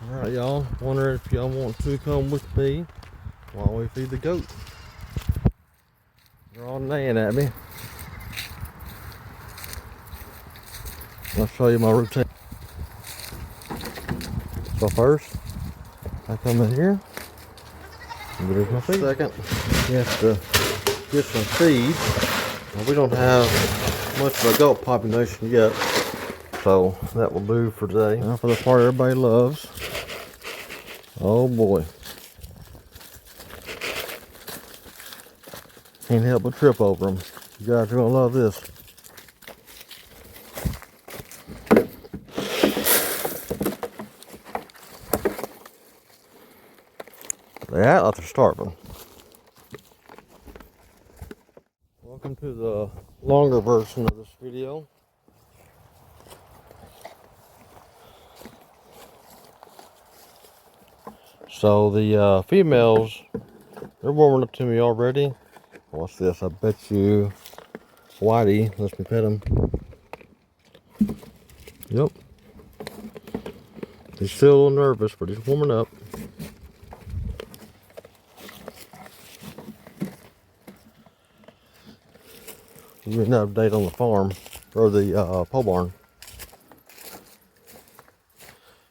Alright, y'all. Wondering if y'all want to come with me while we feed the goat. They're all neighing at me. I'll show you my routine. So first, I come in here. There's my feed. Second, you have to get some feed. Now, we don't have much of a goat population yet, so that will do for today. Now for the part everybody loves. Oh boy. Can't help but trip over them. You guys are gonna love this. They act like they're starving. Welcome to the longer version of this video. So the females, they're warming up to me already. Watch this, I bet you Whitey lets me pet him. Yep. He's still a little nervous, but he's warming up. Give you an update on the farm, or the pole barn.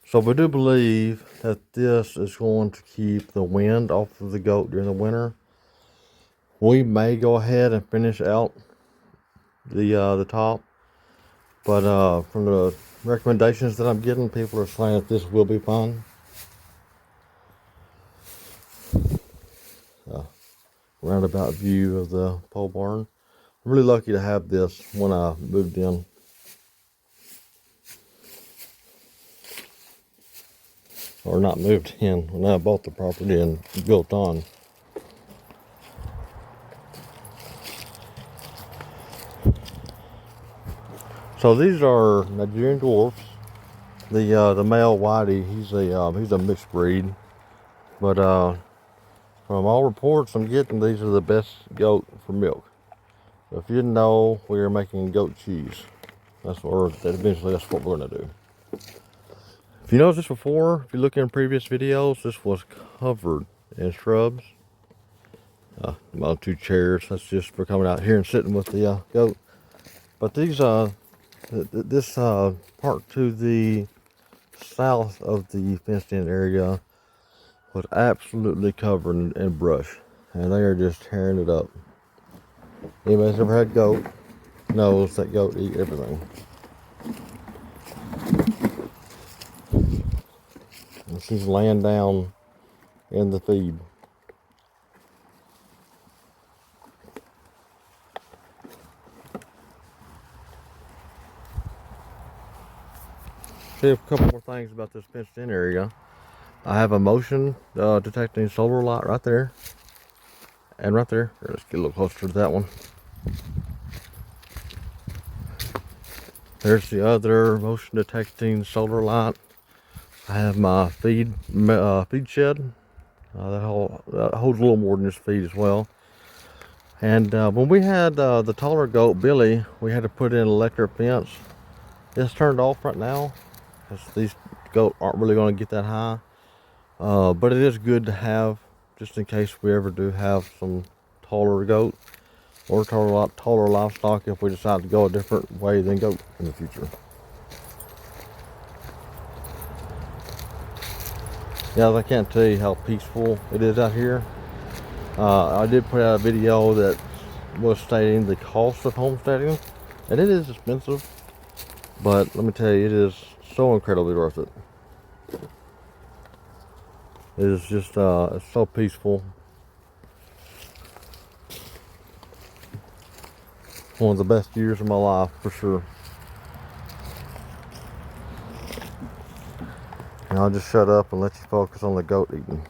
So we do believe that this is going to keep the wind off of the goat during the winter. We may go ahead and finish out the top, but from the recommendations that I'm getting, people are saying that this will be fine. Roundabout view of the pole barn. I'm really lucky to have this when I moved in. Or not moved in, when I bought the property and built on. So these are Nigerian dwarfs. The male whitey, he's a mixed breed, but from all reports I'm getting, these are the best goat for milk. So if you didn't know, we are making goat cheese. Eventually that's what we're gonna do. If you noticed this before, if you look in previous videos, this was covered in shrubs. My two chairs, that's just for coming out here and sitting with the goat. But these this part to the south of the fenced in area was absolutely covered in brush, and they are just tearing it up. Anybody that's ever had goat knows that goat eat everything. And she's laying down in the feed. See a couple more things about this fenced in area. I have a motion detecting solar light right there. And right there. Let's get a little closer to that one. There's the other motion detecting solar light. I have my feed shed. That holds a little more than just feed as well. And when we had the taller goat, Billy, we had to put in an electric fence. It's turned off right now, because these goat aren't really going to get that high. But it is good to have, just in case we ever do have some taller goat or taller livestock if we decide to go a different way than goat in the future. Yeah, I can't tell you how peaceful it is out here. I did put out a video that was stating the cost of homesteading, and it is expensive, but let me tell you, it is so incredibly worth it. It is just it's so peaceful. One of the best years of my life for sure. And I'll just shut up and let you focus on the goat eating.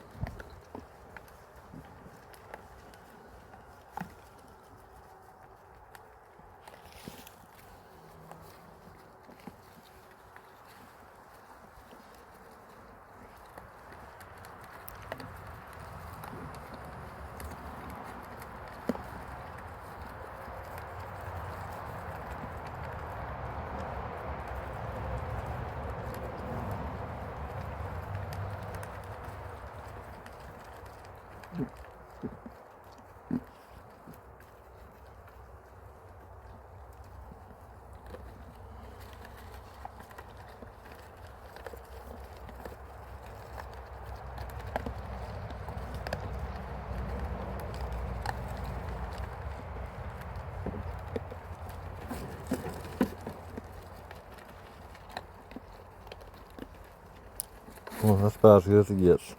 Well, that's about as good as it gets.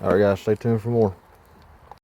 All right, guys, stay tuned for more.